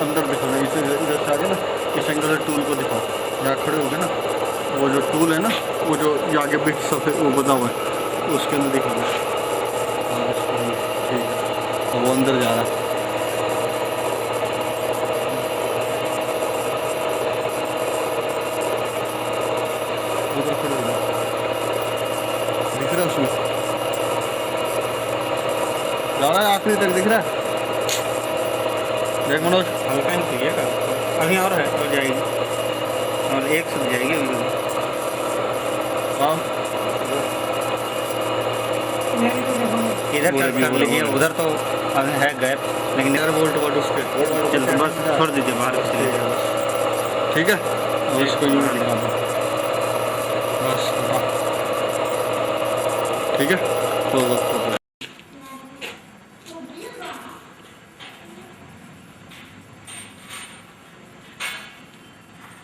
अंदर दिखाना, इसे इधर से आगे ना इस एंगल से टूल को दिखाओ, यहाँ खड़े हो गए ना, वो जो टूल है ना, वो जो आगे बिट सफ़ेद वो बना हुआ है उसके अंदर दिखाना। हाँ ठीक है, तो वो अंदर जा रहा है। उधर खड़े हो गए, दिख रहा है उसमें, जा रहा है आखिरी तक दिख रहा है। देख मनोज, हल्का नहीं कीजिएगा, अभी और है, हो जाएगी और एक सूख जाएगी अभी। हाँ इधर बोले टच भी कर बोले लीजिए, बोले। उधर तो अभी है गैप, लेकिन इधर बोल्ट बोल्ट उसके चलो बस छोड़ दीजिए बाहर ठीक इसलिए। है बस, ठीक है, और इसको यूँ दिखा दो बस, हाँ ठीक है, क्लोज अप कर दो।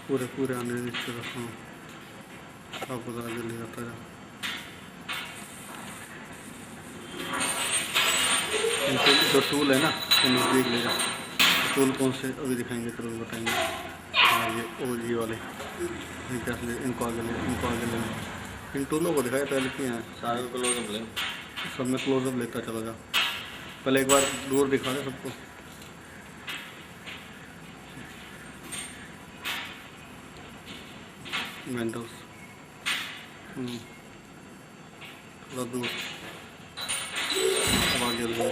पूरे पूरे आने नीचे रखो, आपको ज़रा जल्दी आता है। इनको जो टूल है ना वो नज़दीक ले जाओ, टूल कौन से अभी दिखाएंगे, तुरंत बताएंगे। हाँ ये OG वाले, इनके असली, इनको आगे ले, इनको आगे ले, इन टूलों को दिखाए पहले किए हैं सारे क्लोजअप ले, सब में क्लोजअप लेता चला जा। पहले एक बार दूर दिखा दे सबको। वेंडल्स थोड़ा दूर, अब आगे ले।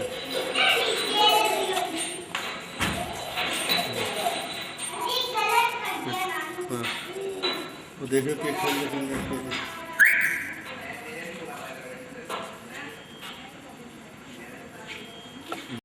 हाँ वो देखिए कि